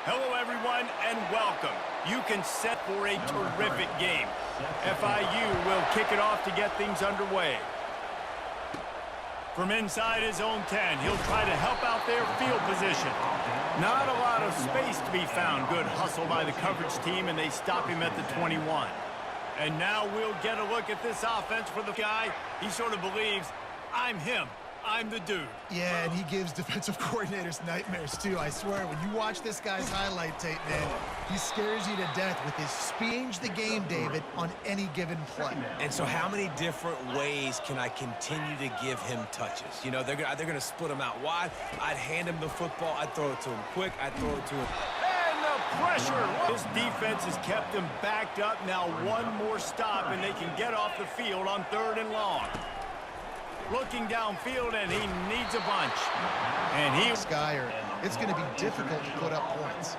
Hello, everyone, and welcome. You can set for a terrific game. FIU will kick it off to get things underway. From inside his own 10, he'll try to help out their field position. Not a lot of space to be found. Good hustle by the coverage team, and they stop him at the 21. And now we'll get a look at this offense for the guy. He sort of believes, I'm him. I'm the dude. Yeah, and he gives defensive coordinators nightmares, too. I swear, when you watch this guy's highlight tape, man, he scares you to death with his speed. Change the game, David, on any given play. And so how many different ways can I continue to give him touches? You know, they're going to split him out wide. I'd hand him the football. I'd throw it to him quick. I'd throw it to him. And the pressure. This defense has kept them backed up. Now one more stop, and they can get off the field on 3rd and long. Looking downfield, and he needs a bunch. And Skyer, it's going to be difficult to put up points.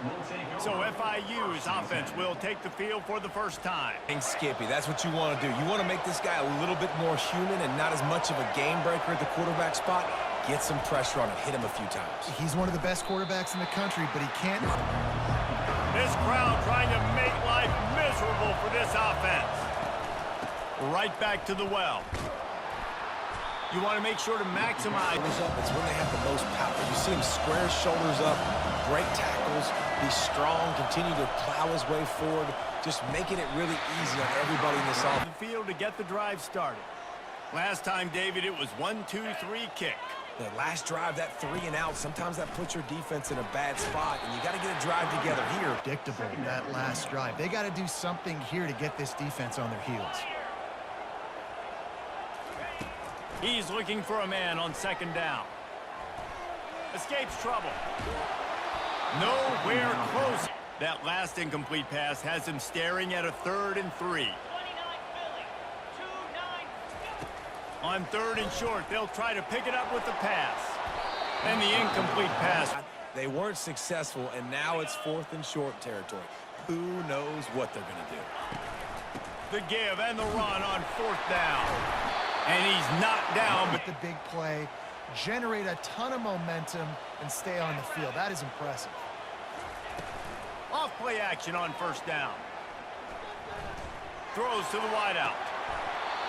So FIU's offense will take the field for the first time. And Skippy, that's what you want to do. You want to make this guy a little bit more human and not as much of a game breaker at the quarterback spot. Get some pressure on him. Hit him a few times. He's one of the best quarterbacks in the country, but he can't. This crowd trying to make life miserable for this offense. Right back to the well. You want to make sure to maximize. It's when they have the most power. You see him square his shoulders up, break tackles, be strong, continue to plow his way forward, just making it really easy on everybody in this offense. The field to get the drive started. Last time, David, it was 1-2-3 kick. The last drive, that 3 and out, sometimes that puts your defense in a bad spot, and you got to get a drive together here. Predictable, that last drive. They got to do something here to get this defense on their heels. He's looking for a man on 2nd down. Escapes trouble. Nowhere close. That last incomplete pass has him staring at a 3rd and 3. On 3rd and short, they'll try to pick it up with the pass. And the incomplete pass. They weren't successful, and now it's 4th and short territory. Who knows what they're going to do? The give and the run on 4th down. And he's knocked down. With the big play, generate a ton of momentum, and stay on the field. That is impressive. Off play action on 1st down. Throws to the wideout.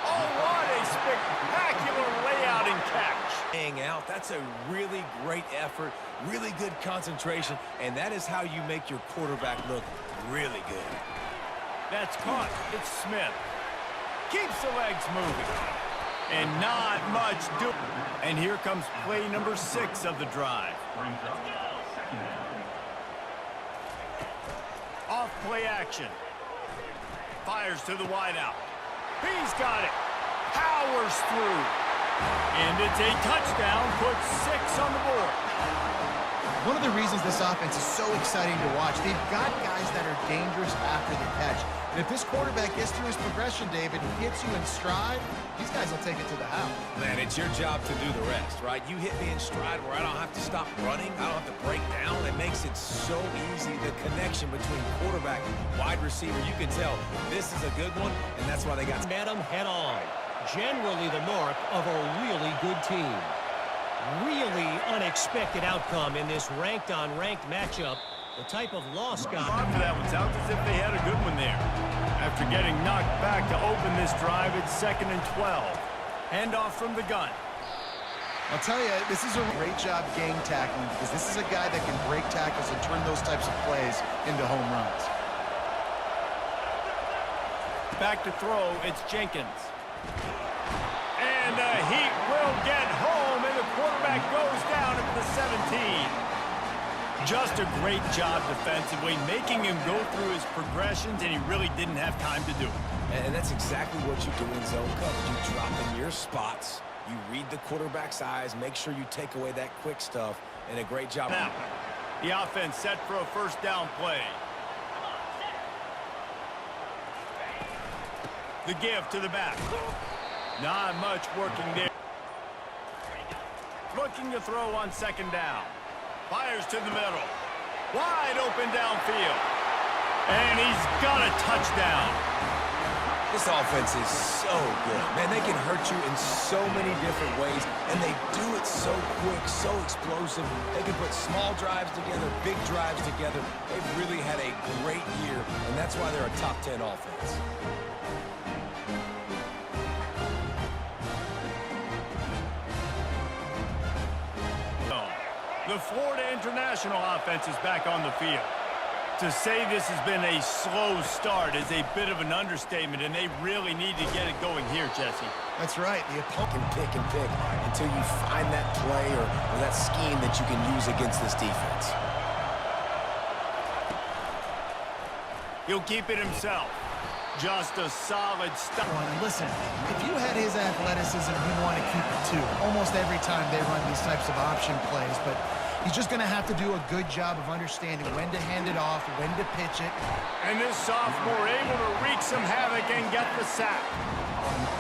Oh, what a spectacular layout and catch. Hang out. That's a really great effort, really good concentration, and that is how you make your quarterback look really good. That's caught. It's Smith. Keeps the legs moving. And not much do. And here comes play number 6 of the drive. Off play action. Fires to the wideout. He's got it. Powers through. And it's a touchdown. Puts 6 on the board. One of the reasons this offense is so exciting to watch, they've got guys that are dangerous after the catch. And if this quarterback gets through his progression, David, he hits you in stride, these guys will take it to the house. Man, it's your job to do the rest, right? You hit me in stride where I don't have to stop running. I don't have to break down. It makes it so easy. The connection between quarterback and wide receiver, you can tell this is a good one, and that's why they got met them head on. Generally the mark of a really good team. Really unexpected outcome in this ranked-on-ranked matchup. The type of loss got. For that one, sounds as if they had a good one there. After getting knocked back to open this drive, it's 2nd and 12. Handoff from the gun. I'll tell you, this is a great job game tackling because this is a guy that can break tackles and turn those types of plays into home runs. Back to throw, it's Jenkins. And the Heat will get home, and the quarterback goes down at the 17. Just a great job defensively, making him go through his progressions, and he really didn't have time to do it. And that's exactly what you do in zone coverage. You drop in your spots, you read the quarterback's eyes, make sure you take away that quick stuff, and a great job. Now, the offense set for a 1st down play. The give to the back. Not much working there. Looking to throw on 2nd down. Fires to the middle. Wide open downfield. And he's got a touchdown. This offense is so good. Man, they can hurt you in so many different ways, and they do it so quick, so explosive. They can put small drives together, big drives together. They've really had a great year, and that's why they're a top 10 offense. The Florida International offense is back on the field. To say this has been a slow start is a bit of an understatement, and they really need to get it going here, Jesse. That's right. The opponent Can pick and pick until you find that play or that scheme that you can use against this defense. He'll keep it himself. Just a solid stop. And listen, if you had his athleticism, he'd want to keep it too. Almost every time they run these types of option plays, but he's just going to have to do a good job of understanding when to hand it off, when to pitch it. And this sophomore able to wreak some havoc and get the sack.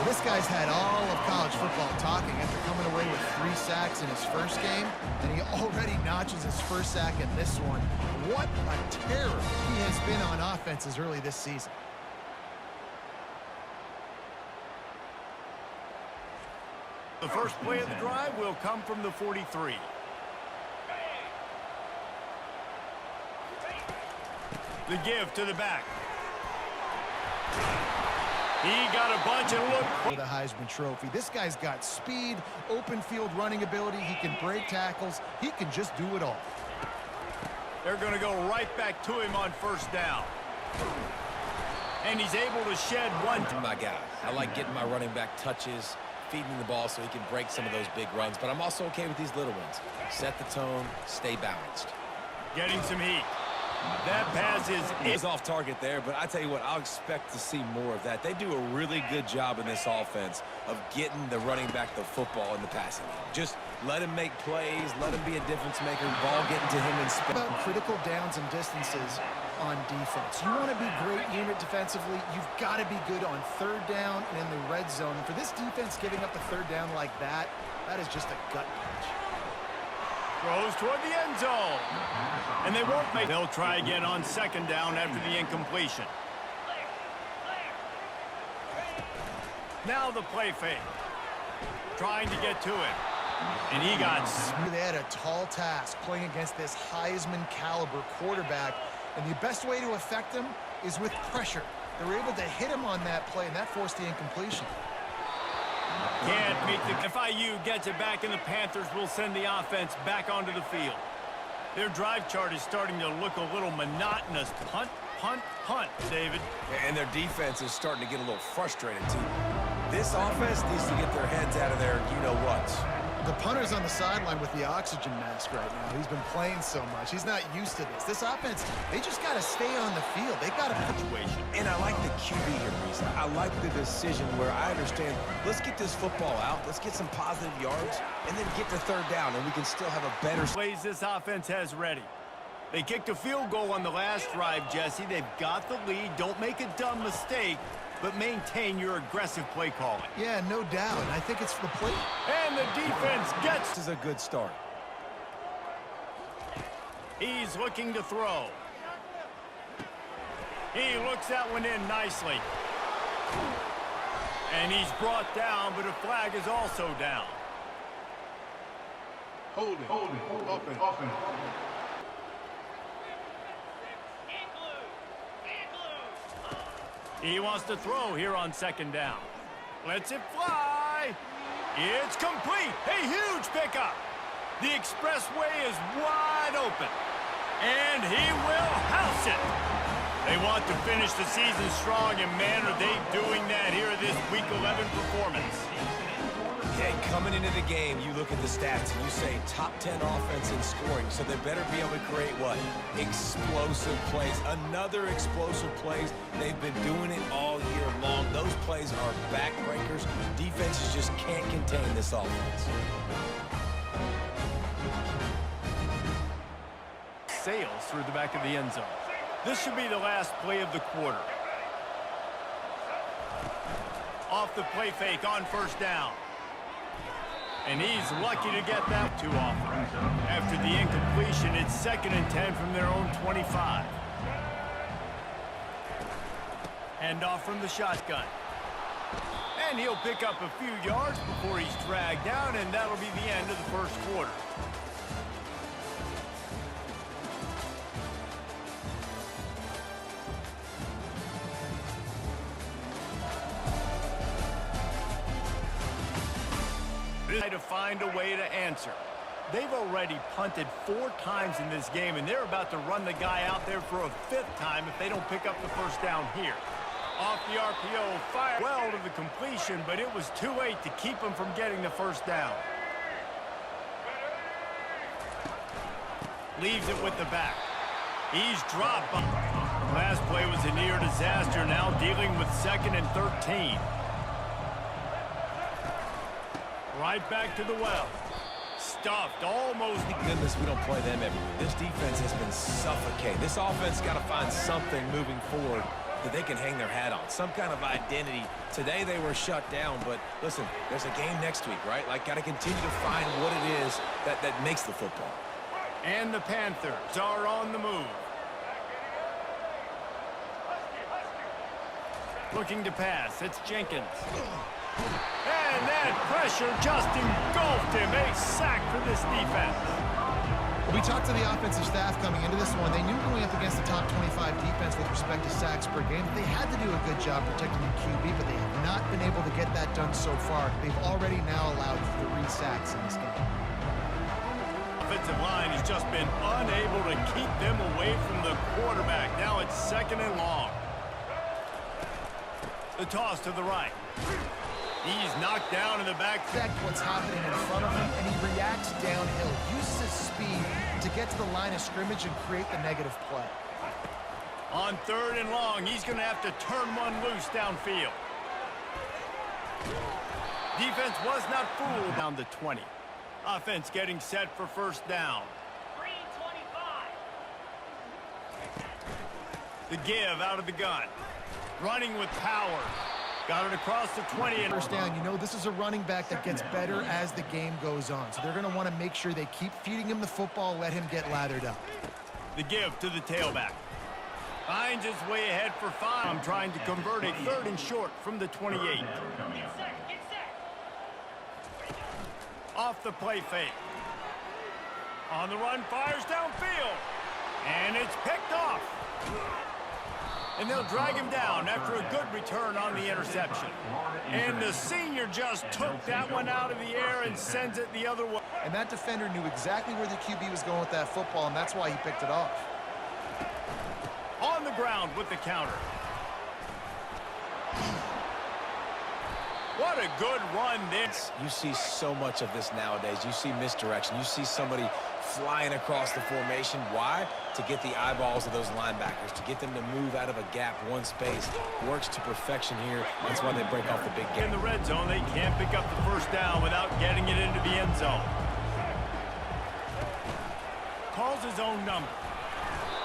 This guy's had all of college football talking after coming away with 3 sacks in his first game, and he already notches his first sack in this one. What a terror he has been on offenses early this season. The first play of the drive will come from the 43. The give to the back. He got a bunch and look For the Heisman Trophy. This guy's got speed, open field running ability. He can break tackles. He can just do it all. They're going to go right back to him on first down. And he's able to shed one. My guy. I like getting my running back touches, feeding the ball so he can break some of those big runs, but I'm also okay with these little ones. Set the tone, stay balanced. Getting some heat. That pass is off target there, but I tell you what, I'll expect to see more of that. They do a really good job in this offense of getting the running back the football in the passing game. Just let him make plays, let him be a difference maker, ball getting to him in space. About critical downs and distances on defense. You want to be great unit defensively, you've got to be good on third down and in the red zone. And for this defense giving up a third down like that, that is just a gut punch. throws toward the end zone. And they won't make. They'll try again on second down after the incompletion. Now the play fake. Trying to get to it. And he got... They had a tall task playing against this Heisman caliber quarterback. And the best way to affect him is with pressure. They were able to hit him on that play, and that forced the incompletion. Can't meet the... FIU gets it back, and the Panthers will send the offense back onto the field. Their drive chart is starting to look a little monotonous. Punt, punt, punt, David. And their defense is starting to get a little frustrated, too. This offense needs to get their heads out of there, you-know-what. The punter's on the sideline with the oxygen mask right now. He's been playing so much. He's not used to this. This offense, they just got to stay on the field. They got a situation. And I like the QB here, Reese. I like the decision where I understand, let's get this football out, let's get some positive yards, and then get to third down, and we can still have a better... Plays this offense has ready. They kicked a field goal on the last drive, Jesse. They've got the lead. Don't make a dumb mistake, but maintain your aggressive play calling. Yeah, no doubt. And I think it's the play. And the defense gets... This is a good start. He's looking to throw. He looks that one in nicely. And he's brought down, but a flag is also down. Hold it, open. He wants to throw here on second down. Lets it fly. It's complete. A huge pickup. The expressway is wide open. And he will house it. They want to finish the season strong, and man, are they doing that here this Week 11 performance. Okay, coming into the game, you look at the stats and you say top 10 offense in scoring, so they better be able to create what? Explosive plays. Another explosive plays. They've been doing it all year long. Those plays are backbreakers. Defenses just can't contain this offense. Sails through the back of the end zone. This should be the last play of the quarter. Off the play fake on first down. And he's lucky to get that too often. After the incompletion, it's 2nd and 10 from their own 25. Hand off from the shotgun. And he'll pick up a few yards before he's dragged down, and that'll be the end of the first quarter. Try to find a way to answer. They've already punted 4 times in this game, and they're about to run the guy out there for a 5th time if they don't pick up the first down here. Off the RPO, fire well to the completion, but it was too late to keep him from getting the first down. Leaves it with the back. He's dropped. Last play was a near disaster, now dealing with 2nd and 13. Right back to the well. Stuffed, almost. Thank goodness we don't play them every week. This defense has been suffocating. This offense got to find something moving forward that they can hang their hat on. Some kind of identity. Today they were shut down, but listen, there's a game next week, right? Like, got to continue to find what it is that makes the football. And the Panthers are on the move. Looking to pass, it's Jenkins. And that pressure just engulfed him. A sack for this defense. We talked to the offensive staff coming into this one. They knew going up against the top 25 defense with respect to sacks per game. They had to do a good job protecting the QB, but they have not been able to get that done so far. They've already now allowed 3 sacks in this game. Offensive line has just been unable to keep them away from the quarterback. Now it's 2nd and long. The toss to the right. He's knocked down in the back. What's happening in front of him, and he reacts downhill. Uses his speed to get to the line of scrimmage and create the negative play. On 3rd and long, he's going to have to turn one loose downfield. Defense was not fooled. Down to 20. Offense getting set for first down. 3:25. The give out of the gun. Running with power. Got it across the 20. And first down. You know, this is a running back that gets better as the game goes on. So they're going to want to make sure they keep feeding him the football, let him get lathered up. The give to the tailback. Finds his way ahead for 5. I'm trying to convert a 3rd and short from the 28. Off the play fake. On the run, fires downfield. And it's picked off. And they'll drag him down after a good return on the interception. And the senior just took that one out of the air and sends it the other way. And that defender knew exactly where the QB was going with that football, and that's why he picked it off. On the ground with the counter. What a good run this. You see so much of this nowadays. You see misdirection. You see somebody flying across the formation. Why? To get the eyeballs of those linebackers, to get them to move out of a gap, one space. Works to perfection here. That's why they break off the big game. In the red zone, they can't pick up the first down without getting it into the end zone. Calls his own number.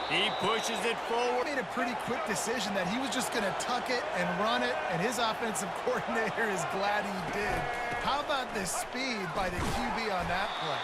He pushes it forward. Made a pretty quick decision that he was just going to tuck it and run it, and his offensive coordinator is glad he did. How about the speed by the QB on that play?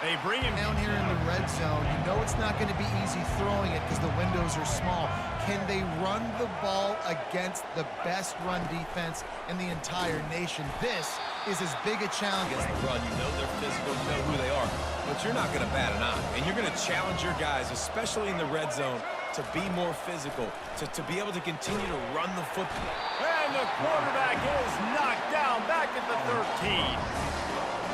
They bring him down here in the red zone. You know it's not going to be easy throwing it because the windows are small. Can they run the ball against the best run defense in the entire nation? This is as big a challenge. Against the run, you know they're physical, you know who they are, but you're not going to bat an eye. And you're going to challenge your guys, especially in the red zone, to be more physical, to be able to continue to run the football. And the quarterback is knocked down back at the 13.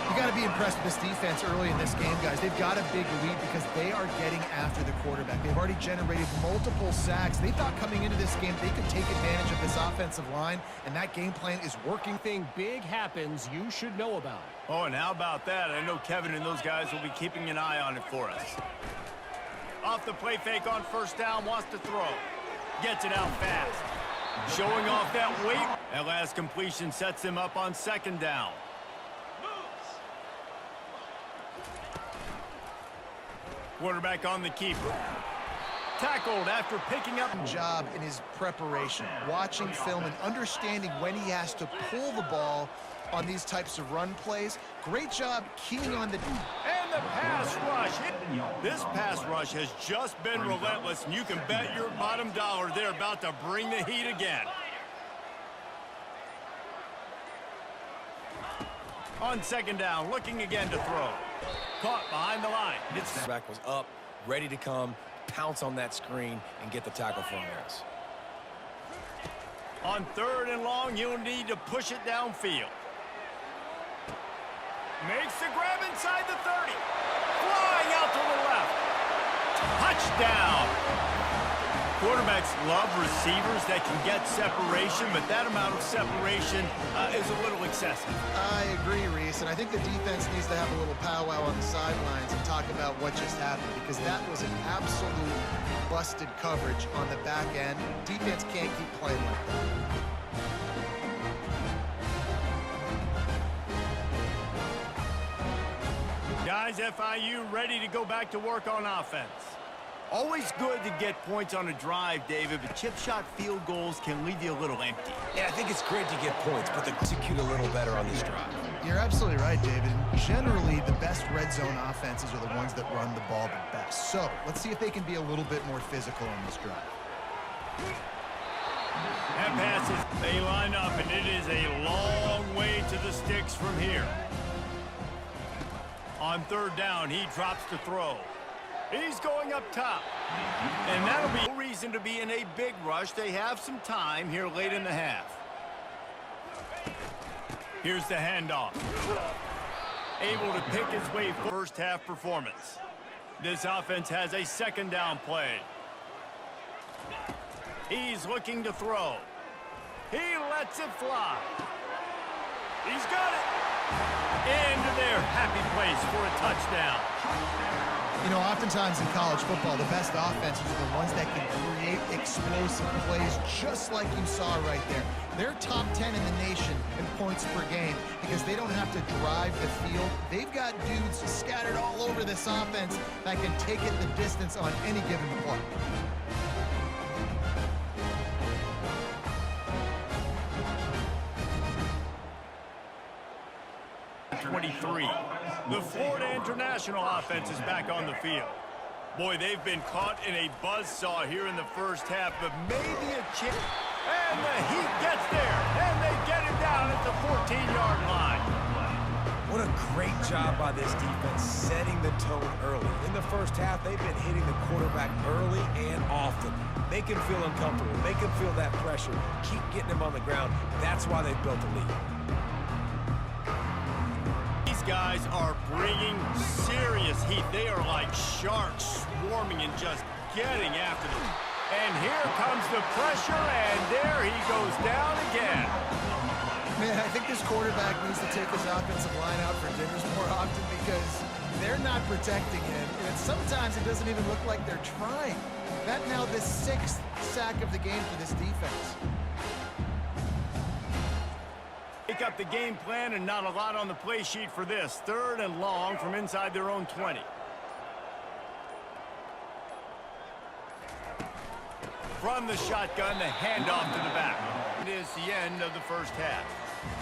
You got to be impressed with this defense early in this game, guys. They've got a big lead because they are getting after the quarterback. They've already generated multiple sacks. They thought coming into this game they could take advantage of this offensive line, and that game plan is working. Thing big happens you should know about. Oh, and how about that? I know Kevin and those guys will be keeping an eye on it for us. Off the play fake on first down, wants to throw. Gets it out fast. Showing off that weight. That last completion sets him up on 2nd down. Quarterback on the keeper. Tackled after picking up. Job in his preparation, watching film and understanding when he has to pull the ball on these types of run plays. Great job keying on the... And the pass rush. This pass rush has just been relentless, and you can bet your bottom dollar they're about to bring the heat again. On second down, looking again to throw. Caught behind the line. It's Back was up, ready to come, pounce on that screen, and get the tackle for a loss. on third and long. You'll need to push it downfield. Makes the grab inside the 30. Flying out to the left. Touchdown. Quarterbacks love receivers that can get separation, but that amount of separation is a little excessive. I agree, Reese, and I think the defense needs to have a little powwow on the sidelines and talk about what just happened, because that was an absolute busted coverage on the back end. Defense can't keep playing like that. Guys, FIU ready to go back to work on offense. Always good to get points on a drive, David, but chip shot field goals can leave you a little empty. Yeah, I think it's great to get points, but to execute a little better on this drive. You're absolutely right, David. Generally, the best red zone offenses are the ones that run the ball the best. So let's see if they can be a little bit more physical on this drive. That passes, they line up, and it is a long way to the sticks from here. On third down, he drops to throw. He's going up top. And that'll be no reason to be in a big rush. They have some time here late in the half. Here's the handoff. Able to pick his way for first half performance. This offense has a second down play. He's looking to throw. He lets it fly. He's got it. Into their happy place for a touchdown. You know, oftentimes in college football, the best offenses are the ones that can create explosive plays, just like you saw right there. They're top 10 in the nation in points per game because they don't have to drive the field. They've got dudes scattered all over this offense that can take it the distance on any given play. The Florida International offense is back on the field. Boy, they've been caught in a buzzsaw here in the first half, but maybe a chip. And the Heat gets there, and they get it down at the 14-yard line. What a great job by this defense setting the tone early. In the first half, they've been hitting the quarterback early and often. Make him feel uncomfortable. Make him feel that pressure. Keep getting him on the ground. That's why they've built a lead. Guys are bringing serious heat. They are like sharks swarming and just getting after them. And here comes the pressure, and there he goes down again. Man, I think this quarterback needs to take his offensive line out for dinners more often because they're not protecting him. And sometimes it doesn't even look like they're trying. That now the 6th sack of the game for this defense. Pick up the game plan, and not a lot on the play sheet for this. Third and long from inside their own 20. From the shotgun, the handoff to the back. It is the end of the first half.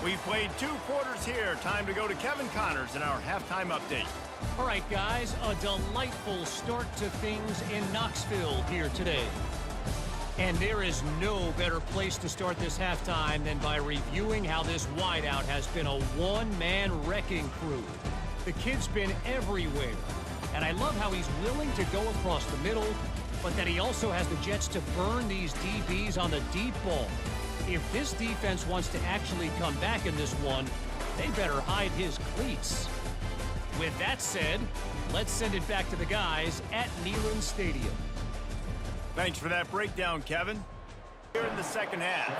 We've played 2 quarters here. Time to go to Kevin Connors in our halftime update. All right, guys, a delightful start to things in Knoxville here today. And there is no better place to start this halftime than by reviewing how this wideout has been a one-man wrecking crew. The kid's been everywhere, and I love how he's willing to go across the middle, but that he also has the jets to burn these DBs on the deep ball. If this defense wants to actually come back in this one, they better hide his cleats. With that said, let's send it back to the guys at Neyland Stadium. Thanks for that breakdown, Kevin. Here in the second half.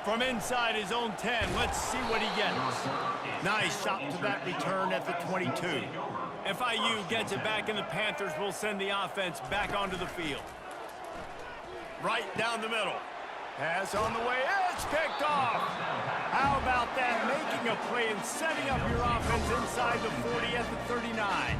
From inside his own 10, let's see what he gets. Nice shot to that return at the 22. FIU gets it back, and the Panthers will send the offense back onto the field. Right down the middle. Pass on the way. It's picked off. How about that? Making a play and setting up your offense inside the 40 at the 39.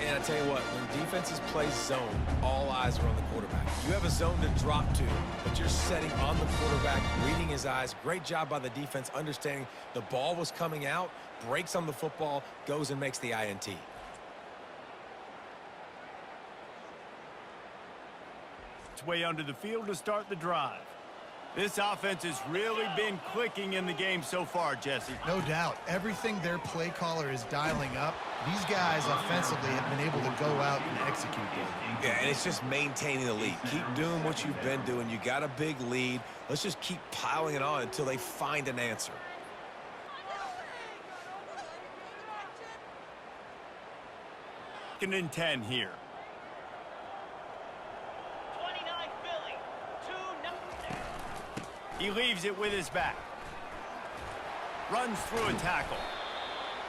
And I tell you what, when defenses play zone, all eyes are on the quarterback. You have a zone to drop to, but you're setting on the quarterback, reading his eyes. Great job by the defense, understanding the ball was coming out, breaks on the football, goes and makes the INT. Way under the field to start the drive. This offense has really been clicking in the game so far, Jesse. No doubt. Everything their play caller is dialing up, these guys offensively have been able to go out and execute them. Yeah, and it's just maintaining the lead. Keep doing what you've been doing. You got a big lead. Let's just keep piling it on until they find an answer. Second and 10 here. 29 Philly. 2-0. He leaves it with his back. Runs through a tackle.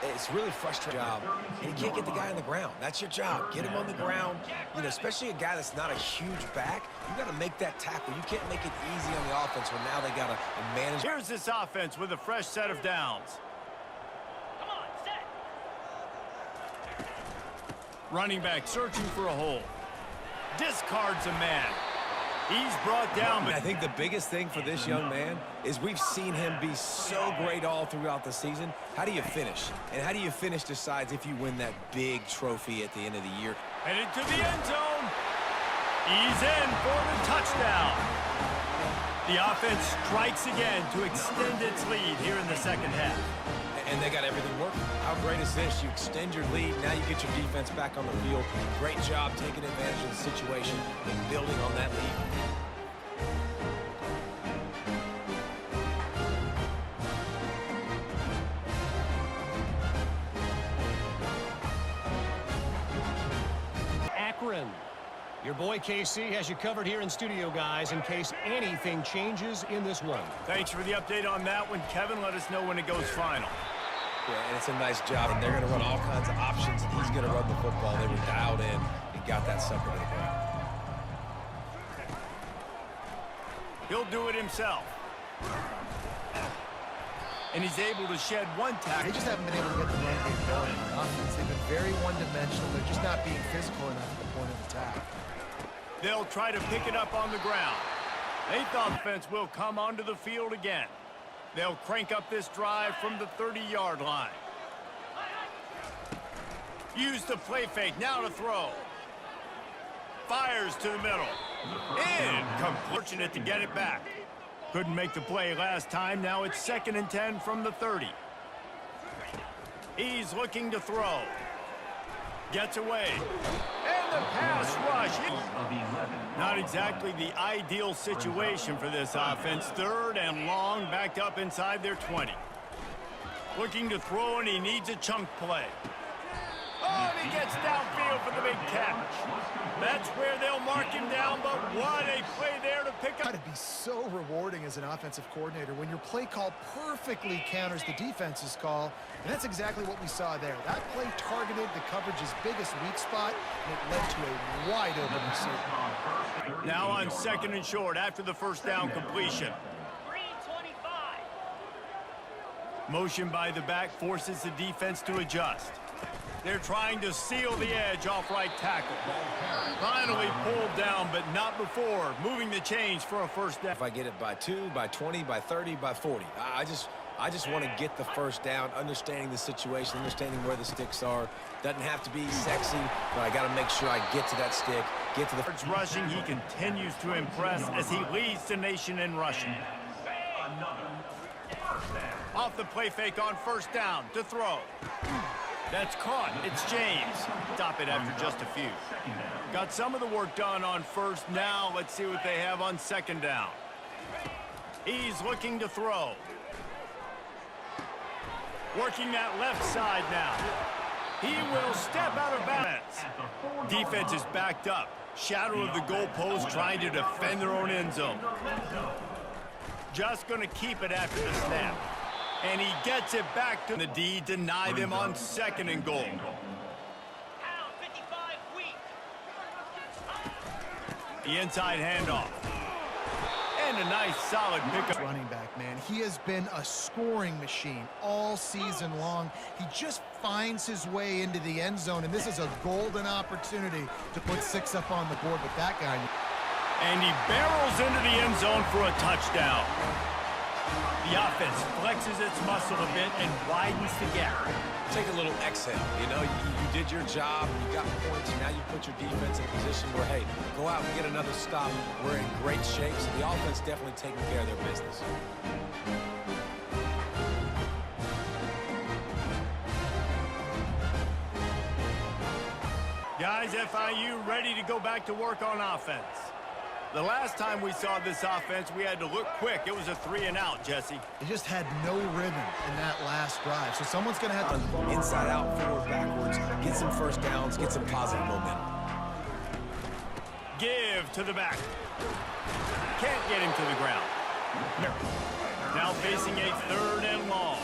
It's really frustrating job, and you can't get the guy on the ground. That's your job. Get him on the ground. You know, especially a guy that's not a huge back. You got to make that tackle. You can't make it easy on the offense when now they got to manage. Here's this offense with a fresh set of downs. Come on, set. Running back searching for a hole. Discards a man. He's brought down. I think the biggest thing for this young man is we've seen him be so great all throughout the season. How do you finish? And how do you finish decides if you win that big trophy at the end of the year. Headed to the end zone. He's in for the touchdown. The offense strikes again to extend its lead here in the second half. And they got everything working. How great is this? You extend your lead. Now you get your defense back on the field. Great job taking advantage of the situation and building on that lead. Akron. Your boy KC has you covered here in studio, guys, in case anything changes in this one. Thanks for the update on that one, Kevin. Let us know when it goes final. Yeah, and it's a nice job, and they're going to run all kinds of options, and he's going to run the football. They were dialed in and got that sucker to the ground. He'll do it himself. And he's able to shed one tackle. They just haven't been able to get the run game going on offense. They've been very one-dimensional. They're just not being physical enough at the point of attack. They'll try to pick it up on the ground. They thought defense will come onto the field again. They'll crank up this drive from the 30-yard line. Use the play fake, now to throw. Fires to the middle. Fortunate to get it back. Couldn't make the play last time, now it's 2nd and 10 from the 30. He's looking to throw. Gets away. And the pass rush. Not exactly the ideal situation for this offense. 3rd and long, backed up inside their 20. Looking to throw, and he needs a chunk play. Oh, and he gets downfield for the big catch. That's where they'll mark him down, but what a play there to pick up. Got to be so rewarding as an offensive coordinator when your play call perfectly counters the defense's call, and that's exactly what we saw there. That play targeted the coverage's biggest weak spot, and it led to a wide-open receiver. Now on 2nd and short after the first down completion. 325. Motion by the back forces the defense to adjust. They're trying to seal the edge off right tackle. Finally pulled down, but not before. Moving the chains for a first down. If I get it by 2, by 20, by 30, by 40, I just want to get the first down, understanding the situation, understanding where the sticks are. Doesn't have to be sexy, but I got to make sure I get to that stick, get to the... Rushing, he continues to impress as he leads the nation in rushing. Off the play fake on first down to throw. That's caught. It's James. Stop it after just a few. Got some of the work done on first. Now let's see what they have on 2nd down. He's looking to throw. Working that left side now. He will step out of bounds. Defense is backed up. Shadow of the goalpost trying to defend their own end zone. Just going to keep it after the snap. And he gets it back to the D, deny them on 2nd and goal. Pound 55 weak. The inside handoff. And a nice solid pickup. Running back, man. He has been a scoring machine all season long. He just finds his way into the end zone, and this is a golden opportunity to put 6 up on the board with that guy. And he barrels into the end zone for a touchdown. The offense flexes its muscle a bit and widens the gap. Take a little exhale. You know, you did your job, you got points, now you put your defense in a position where, hey, go out and get another stop. We're in great shape, so the offense definitely taking care of their business. Guys, FIU ready to go back to work on offense. The last time we saw this offense, we had to look quick. It was a 3-and-out, Jesse. They just had no rhythm in that last drive, so someone's going to have to... Inside out, forward, backwards, get some first downs, get some positive momentum. Give to the back. Can't get him to the ground. Now facing a 3rd and long.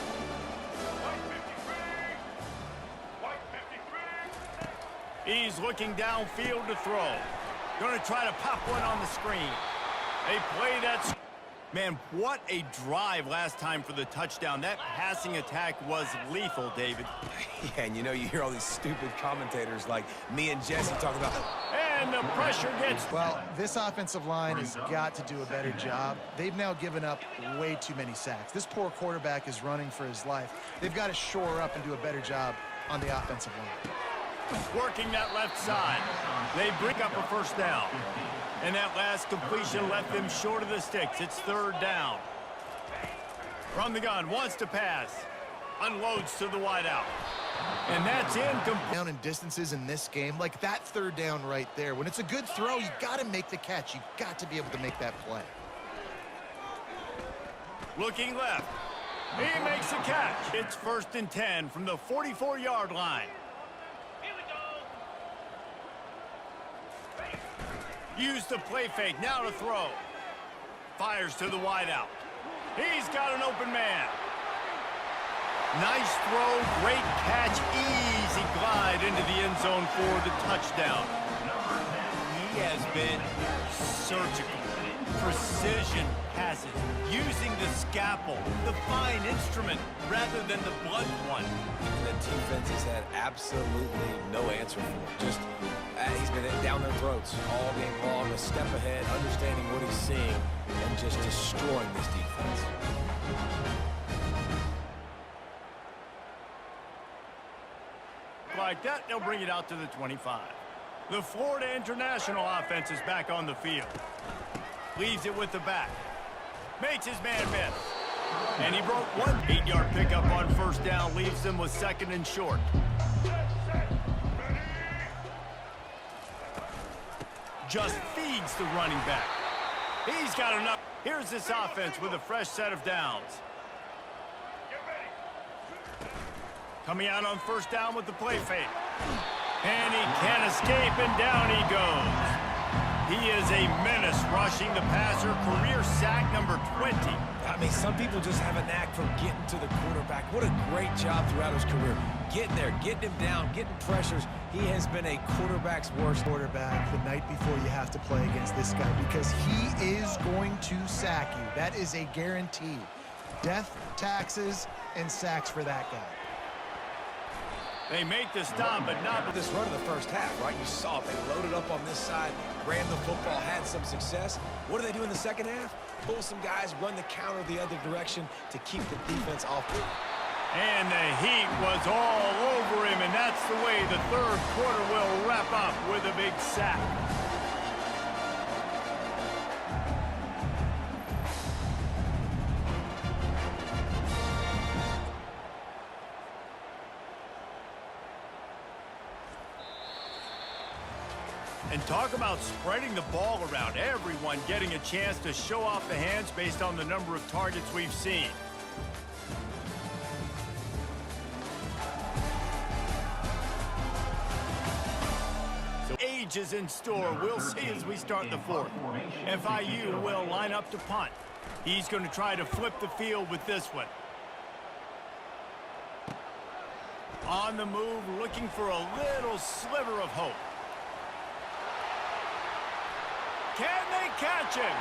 He's looking downfield to throw. Going to try to pop one on the screen. They play that... Man, what a drive last time for the touchdown. That passing attack was lethal, David. Yeah, and you know, you hear all these stupid commentators like me and Jesse talking about... And the pressure gets... Well, this offensive line has got to do a better job. They've now given up way too many sacks. This poor quarterback is running for his life. They've got to shore up and do a better job on the offensive line. Working that left side. They bring up a first down. And that last completion left them short of the sticks. It's 3rd down. From the gun, wants to pass. Unloads to the wideout. And that's incomplete. Down in distances in this game, like that 3rd down right there. When it's a good throw, you got to make the catch. You got to be able to make that play. Looking left. He makes a catch. It's 1st and 10 from the 44-yard line. Use the play fake, now to throw. Fires to the wideout. He's got an open man. Nice throw, great catch, easy glide into the end zone for the touchdown. He has been surgical, precision passes, using the scalpel, the fine instrument, rather than the blunt one. The defense has had absolutely no answer for it. Just, he's been down their throats all game long, a step ahead, understanding what he's seeing, and just destroying this defense. Like that, they'll bring it out to the 25. The Florida International offense is back on the field. Leaves it with the back. Makes his man miss. And he broke one 8-yard pickup on first down, leaves them with 2nd and short. Just feeds the running back. He's got enough. Here's this offense with a fresh set of downs. Coming out on first down with the play fake. And he can't escape, and down he goes. He is a menace rushing the passer, career sack number 20. I mean, some people just have a knack for getting to the quarterback. What a great job throughout his career. Getting there, getting him down, getting pressures. He has been a quarterback's worst Quarterback the night before you have to play against this guy, because he is going to sack you. That is a guarantee. Death, taxes, and sacks for that guy. They make the stop, but not with this run of the first half, right? You saw it. They loaded up on this side, ran the football, had some success. What do they do in the second half? Pull some guys, run the counter the other direction to keep the defense off. And the heat was all over him, and that's the way the 3rd quarter will wrap up with a big sack. And talk about spreading the ball around. Everyone getting a chance to show off the hands based on the number of targets we've seen. So age is in store. We'll see as we start the 4th. FIU will line up to punt. He's going to try to flip the field with this one. On the move, looking for a little sliver of hope. Can they catch him?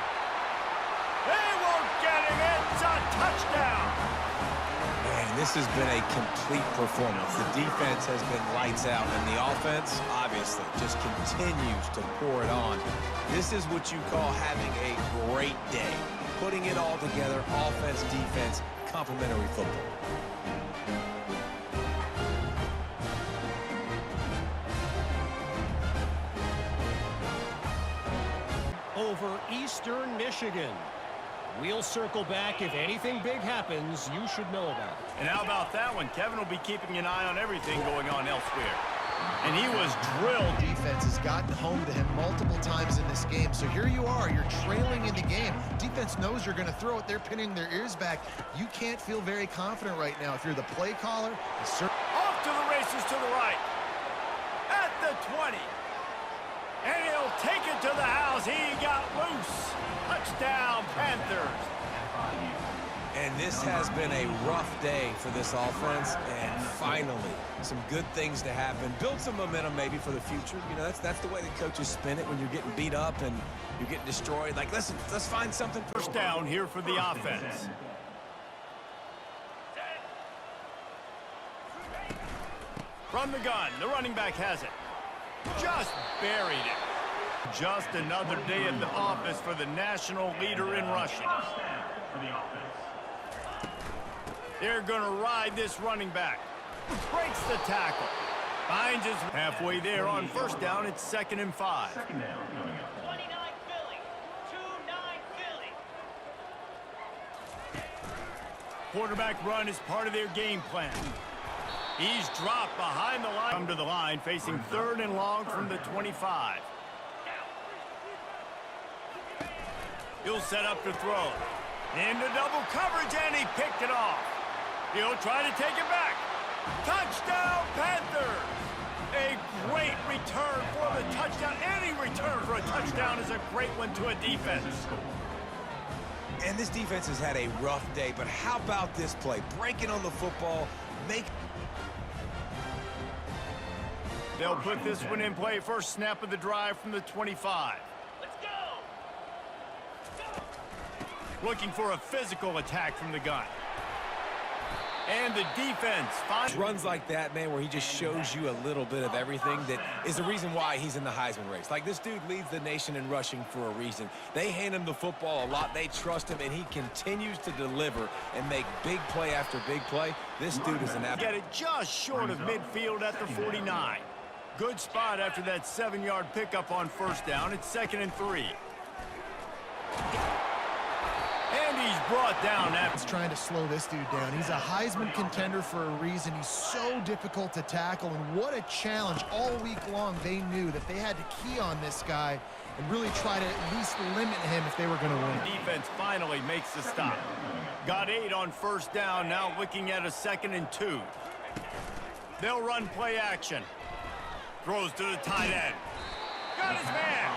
They won't get him. It's a touchdown. Man, this has been a complete performance. The defense has been lights out, and the offense, obviously, just continues to pour it on. This is what you call having a great day. putting it all together, offense, defense, complementary football. Over Eastern Michigan. We'll circle back. If anything big happens, you should know about it. And how about that one? Kevin will be keeping an eye on everything going on elsewhere. And he was drilled. Defense has gotten home to him multiple times in this game. So here you are, you're trailing in the game. Defense knows you're going to throw it. They're pinning their ears back. You can't feel very confident right now. If you're the play caller, Off to the races to the right. At the 20. And he'll take it to the house. He got loose. Touchdown, Panthers. And this has been a rough day for this offense, and finally, some good things to happen. Build some momentum maybe for the future. You know, that's the way the coaches spin it when you're getting beat up and you're getting destroyed. Like, listen, let's find something. First down here for the offense. From the gun, the running back has it. Just buried it. Just another day at the office for the national leader in rushing. They're going to ride this running back. Breaks the tackle. Finds his halfway there on first down. It's 2nd and 5. 29 Philly. 2-9 Philly. Quarterback run is part of their game plan. He's dropped behind the line. Come to the line, facing 3rd and long from the 25. He'll set up to throw. Into double coverage, and he picked it off. He'll try to take it back. Touchdown, Panthers! A great return for the touchdown. Any return for a touchdown is a great one to a defense. And this defense has had a rough day, but how about this play? Breaking on the football, They'll put this one in play. First snap of the drive from the 25. Let's go. Looking for a physical attack from the gun. And the defense finds runs like that, man, where he just shows you a little bit of everything that is the reason why he's in the Heisman race. Like, this dude leads the nation in rushing for a reason. They hand him the football a lot. They trust him, and he continues to deliver and make big play after big play. This dude is an athlete. get it just short of midfield at the 49. Good spot after that 7-yard pickup on first down. It's 2nd and 3. And he's brought down after. it's trying to slow this dude down. He's a Heisman contender for a reason. He's so difficult to tackle, and what a challenge. All week long, they knew that they had to key on this guy and really try to at least limit him if they were going to win. Defense finally makes the stop. Got 8 on first down, now looking at a 2nd and 2. They'll run play action. Throws to the tight end. Got his man.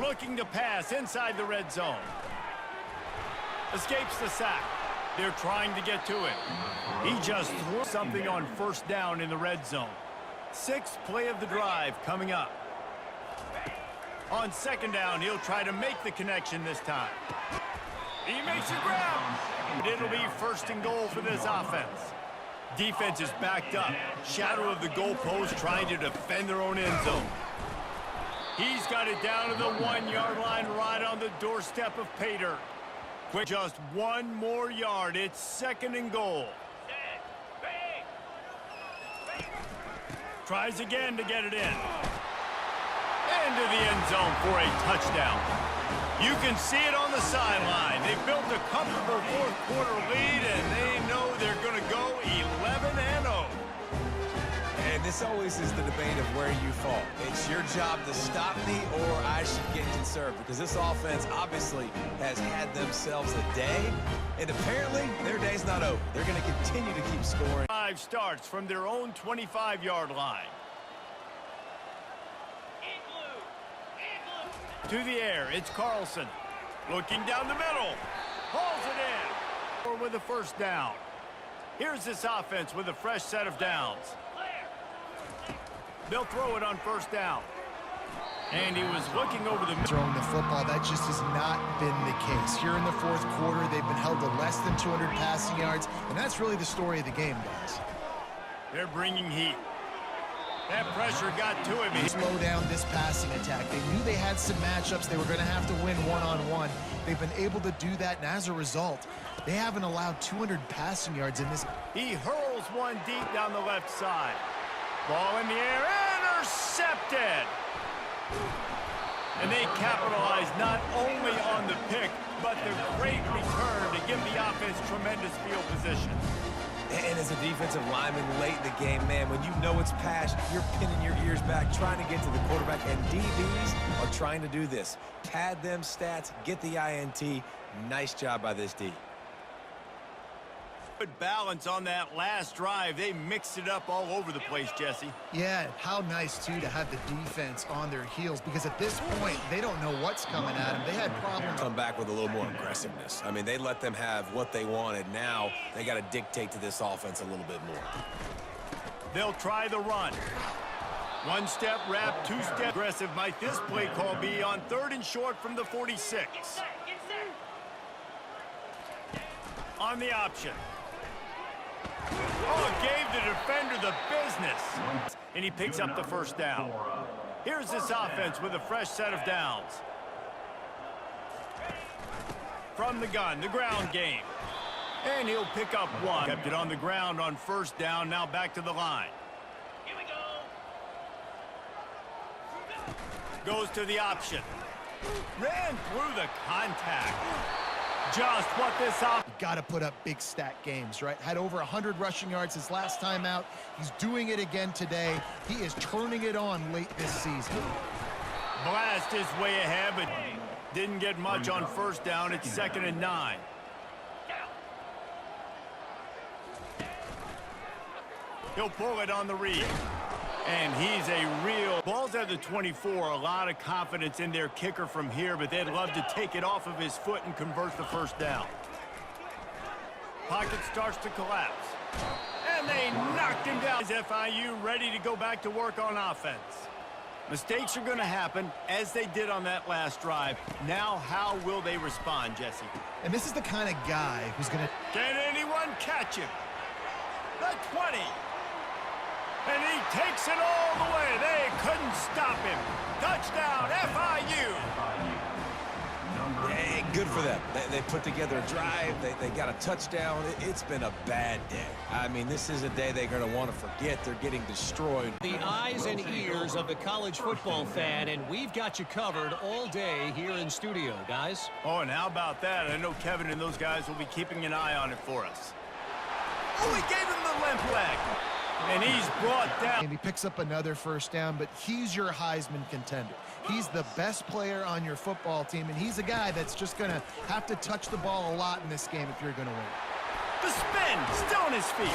Looking to pass inside the red zone. Escapes the sack. They're trying to get to it. He just threw something on first down in the red zone. 6th play of the drive coming up. On 2nd down, he'll try to make the connection this time. He makes a grab. It'll be 1st and goal for this offense. Defense is backed up. Shadow of the goalpost trying to defend their own end zone. He's got it down to the 1-yard line right on the doorstep of pay dirt. Quick, just 1 more yard. It's 2nd and goal. Tries again to get it in. Into the end zone for a touchdown. You can see it on the sideline. They built a comfortable 4th quarter lead, and they know they're going to go 11-0. And this always is the debate of where you fall. It's your job to stop me, or I should get conserved, because this offense obviously has had themselves a day, and apparently their day's not over. They're going to continue to keep scoring. 5 starts from their own 25-yard line. To the air, it's Carlson. Looking down the middle. Hauls it in. Or with a first down. Here's this offense with a fresh set of downs. They'll throw it on first down. And he was looking over the... Throwing the football, that just has not been the case. Here in the 4th quarter, they've been held to less than 200 passing yards, and that's really the story of the game, guys. They're bringing heat. That pressure got to him. Slow down this passing attack. They knew they had some matchups. They were going to have to win one-on-one. They've been able to do that, and as a result, they haven't allowed 200 passing yards in this. He hurls one deep down the left side. Ball in the air, intercepted. And they capitalize not only on the pick, but the great return to give the offense tremendous field position. And as a defensive lineman late in the game, man, when you know it's pass, you're pinning your ears back, trying to get to the quarterback, and DBs are trying to do this. Pad them stats, get the INT. Nice job by this D. Good balance on that last drive. They mixed it up all over the place, Jesse. Yeah, how nice, too, to have the defense on their heels, because at this point, they don't know what's coming at them. They had problems. Come back with a little more aggressiveness. I mean, they let them have what they wanted. Now they got to dictate to this offense a little bit more. They'll try the run. One step wrap, two step aggressive. Might this play call be on 3rd and short from the 46? On the option. Oh, gave the defender the business. And he picks up the first down. Here's this offense with a fresh set of downs. From the gun, the ground game. And he'll pick up one. Kept it on the ground on first down, now back to the line. Here we go. Goes to the option. Ran through the contact. Just what this Got to put up big stat games, right? Had over 100 rushing yards his last time out. He's doing it again today. He is turning it on late this season. blast his way ahead, but didn't get much on first down. It's 2nd and 9. He'll pull it on the read. And he's a real... Ball's at the 24. A lot of confidence in their kicker from here, but they'd love to take it off of his foot and convert the first down. Pocket starts to collapse. And they knocked him down. Is FIU ready to go back to work on offense? Mistakes are going to happen, as they did on that last drive. Now, how will they respond, Jesse? And this is the kind of guy who's going to... Can anyone catch him? The 20. And he takes it all the way. They couldn't stop him. Touchdown, FIU. Hey, good for them. They put together a drive. They got a touchdown. It's been a bad day. I mean, this is a day they're going to want to forget. They're getting destroyed. The eyes and ears of the college football fan, and we've got you covered all day here in studio, guys. Oh, and how about that? I know Kevin and those guys will be keeping an eye on it for us. Oh, he gave him the limp leg. And he's brought down. And he picks up another first down, but he's your Heisman contender. He's the best player on your football team, and he's a guy that's just going to have to touch the ball a lot in this game if you're going to win. The spin, still on his feet.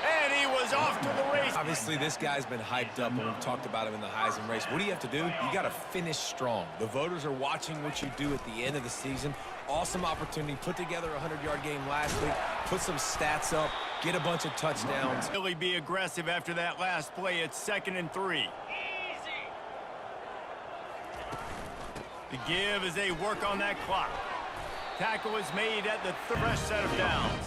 And he was off to the race. Obviously, this guy's been hyped up, and we've talked about him in the Heisman race. What do you have to do? You got to finish strong. The voters are watching what you do at the end of the season. Awesome opportunity. Put together a 100-yard game last week. Put some stats up. Get a bunch of touchdowns. Really be aggressive after that last play. It's 2nd and 3. The give as they work on that clock. Tackle is made at the fresh set of downs.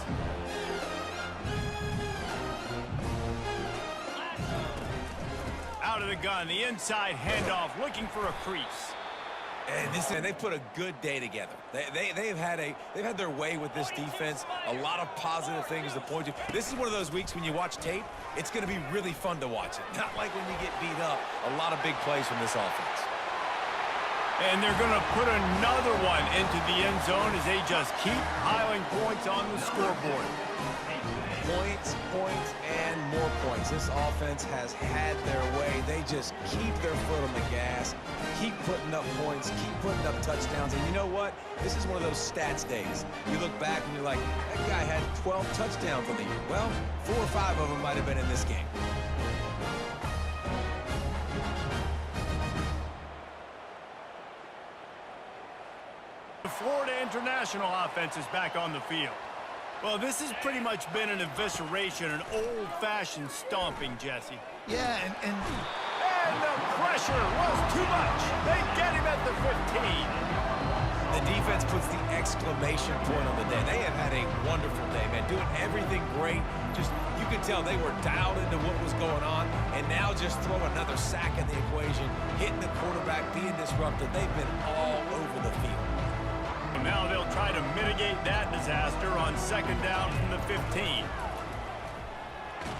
Out of the gun, the inside handoff, looking for a crease. And they've put a good day together. They've had their way with this defense. A lot of positive things to point to. This is one of those weeks when you watch tape, it's going to be really fun to watch it. Not like when you get beat up. A lot of big plays from this offense. And they're going to put another one into the end zone as they just keep piling points on the scoreboard. Points, and more points. This offense has had their way. They just keep their foot on the gas, keep putting up points, keep putting up touchdowns. And you know what? This is one of those stats days. You look back and you're like, that guy had 12 touchdowns on the year. Well, 4 or 5 of them might have been in this game. The Florida International offense is back on the field. Well, this has pretty much been an evisceration, an old-fashioned stomping, Jesse. Yeah, and the pressure was too much. They get him at the 15. And the defense puts the exclamation point on the day. They have had a wonderful day, man, doing everything great. Just, you could tell they were dialed into what was going on, and now just throw another sack in the equation, hitting the quarterback, being disruptive. They've been all over the field. Now they'll try to mitigate that disaster on second down from the 15.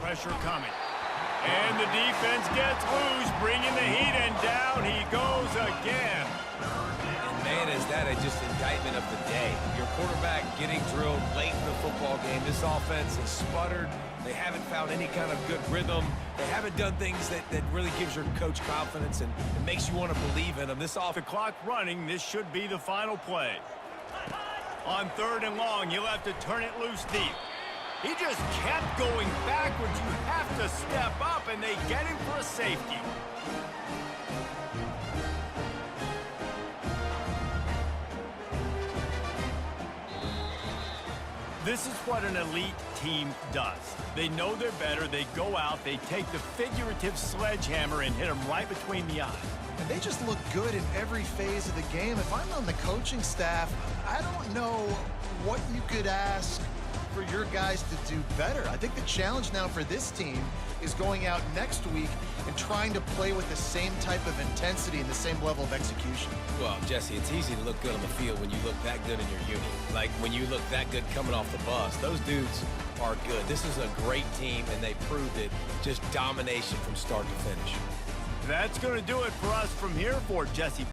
Pressure coming. And the defense gets loose, bringing the heat, and down he goes again. And man, is that just indictment of the day. Your quarterback getting drilled late in the football game. This offense has sputtered. They haven't found any kind of good rhythm. They haven't done things that really gives your coach confidence and it makes you want to believe in them. This off The clock running, this should be the final play. On 3rd and long, you'll have to turn it loose deep. He just kept going backwards. You have to step up, and they get him for a safety. This is what an elite team does. They know they're better. They go out. They take the figurative sledgehammer and hit them right between the eyes. And they just look good in every phase of the game. If I'm on the coaching staff, I don't know what you could ask for your guys to do better. I think the challenge now for this team is going out next week and trying to play with the same type of intensity and the same level of execution. Well, Jesse, it's easy to look good on the field when you look that good in your unit. Like when you look that good coming off the bus. Those dudes are good. This is a great team, and they proved it. Just domination from start to finish. That's going to do it for us from here for Jesse.